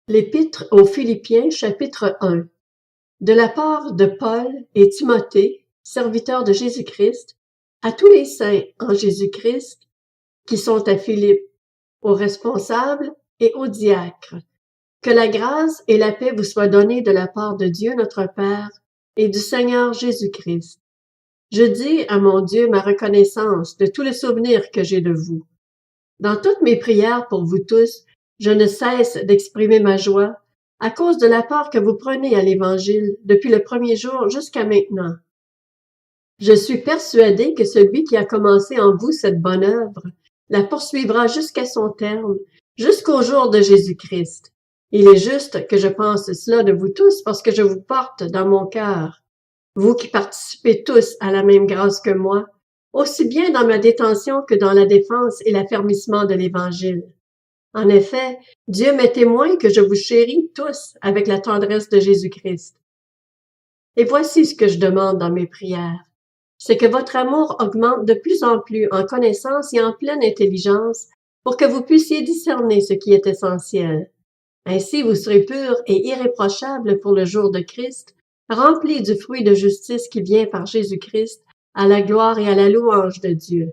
L'Épître aux Philippiens chapitre 1. De la part de Paul et Timothée, serviteurs de Jésus-Christ, à tous les saints en Jésus-Christ qui sont à Philippe, aux responsables et aux diacres, que la grâce et la paix vous soient données de la part de Dieu notre Père et du Seigneur Jésus-Christ. Je dis à mon Dieu ma reconnaissance de tout le souvenir que j'ai de vous. Dans toutes mes prières pour vous tous, je ne cesse d'exprimer ma joie à cause de la part que vous prenez à l'Évangile depuis le premier jour jusqu'à maintenant. Je suis persuadé que celui qui a commencé en vous cette bonne œuvre la poursuivra jusqu'à son terme, jusqu'au jour de Jésus-Christ. Il est juste que je pense cela de vous tous parce que je vous porte dans mon cœur. Vous qui participez tous à la même grâce que moi, aussi bien dans ma détention que dans la défense et l'affermissement de l'Évangile. En effet, Dieu m'est témoin que je vous chéris tous avec la tendresse de Jésus-Christ. Et voici ce que je demande dans mes prières. C'est que votre amour augmente de plus en plus en connaissance et en pleine intelligence pour que vous puissiez discerner ce qui est essentiel. Ainsi, vous serez purs et irréprochables pour le jour de Christ, remplis du fruit de justice qui vient par Jésus-Christ, à la gloire et à la louange de Dieu.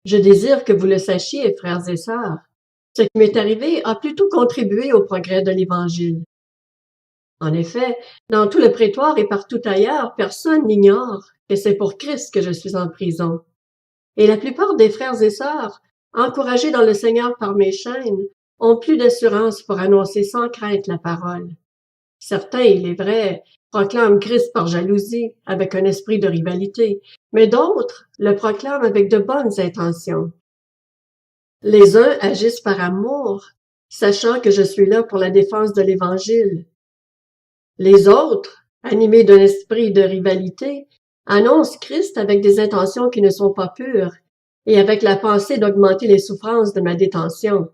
Je désire que vous le sachiez, frères et sœurs. Ce qui m'est arrivé a plutôt contribué au progrès de l'Évangile. En effet, dans tout le prétoire et partout ailleurs, personne n'ignore que c'est pour Christ que je suis en prison. Et la plupart des frères et sœurs, encouragés dans le Seigneur par mes chaînes, ont plus d'assurance pour annoncer sans crainte la parole. Certains, il est vrai, proclament Christ par jalousie, avec un esprit de rivalité, mais d'autres le proclament avec de bonnes intentions. Les uns agissent par amour, sachant que je suis là pour la défense de l'Évangile. Les autres, animés d'un esprit de rivalité, annoncent Christ avec des intentions qui ne sont pas pures et avec la pensée d'augmenter les souffrances de ma détention.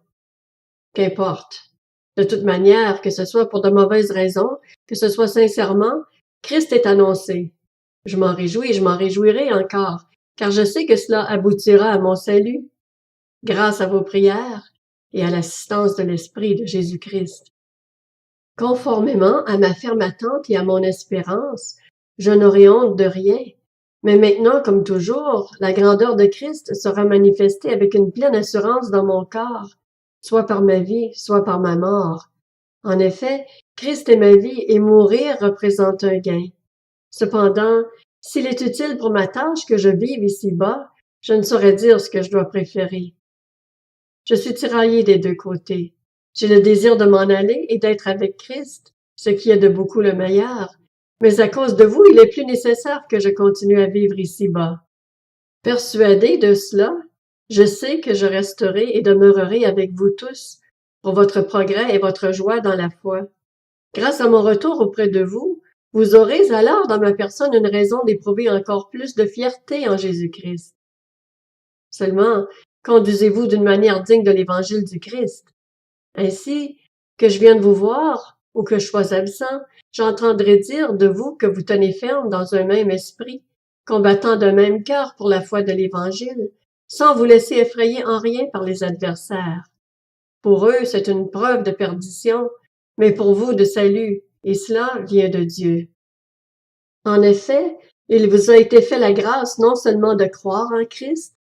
Qu'importe. De toute manière, que ce soit pour de mauvaises raisons, que ce soit sincèrement, Christ est annoncé. Je m'en réjouis et je m'en réjouirai encore, car je sais que cela aboutira à mon salut, grâce à vos prières et à l'assistance de l'Esprit de Jésus-Christ. Conformément à ma ferme attente et à mon espérance, je n'aurai honte de rien. Mais maintenant, comme toujours, la grandeur de Christ sera manifestée avec une pleine assurance dans mon corps, soit par ma vie, soit par ma mort. En effet, Christ est ma vie et mourir représente un gain. Cependant, s'il est utile pour ma tâche que je vive ici-bas, je ne saurais dire ce que je dois préférer. Je suis tiraillée des deux côtés. J'ai le désir de m'en aller et d'être avec Christ, ce qui est de beaucoup le meilleur, mais à cause de vous, il est plus nécessaire que je continue à vivre ici-bas. Persuadé de cela, je sais que je resterai et demeurerai avec vous tous pour votre progrès et votre joie dans la foi. Grâce à mon retour auprès de vous, vous aurez alors dans ma personne une raison d'éprouver encore plus de fierté en Jésus-Christ. Seulement, conduisez-vous d'une manière digne de l'Évangile du Christ. Ainsi, que je vienne vous voir ou que je sois absent, j'entendrai dire de vous que vous tenez ferme dans un même esprit, combattant d'un même cœur pour la foi de l'Évangile, sans vous laisser effrayer en rien par les adversaires. Pour eux, c'est une preuve de perdition, mais pour vous de salut, et cela vient de Dieu. En effet, il vous a été fait la grâce non seulement de croire en Christ,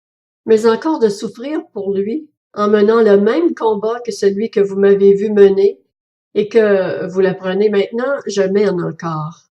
mais encore de souffrir pour lui, en menant le même combat que celui que vous m'avez vu mener, et que, vous l'apprenez maintenant, je mène encore.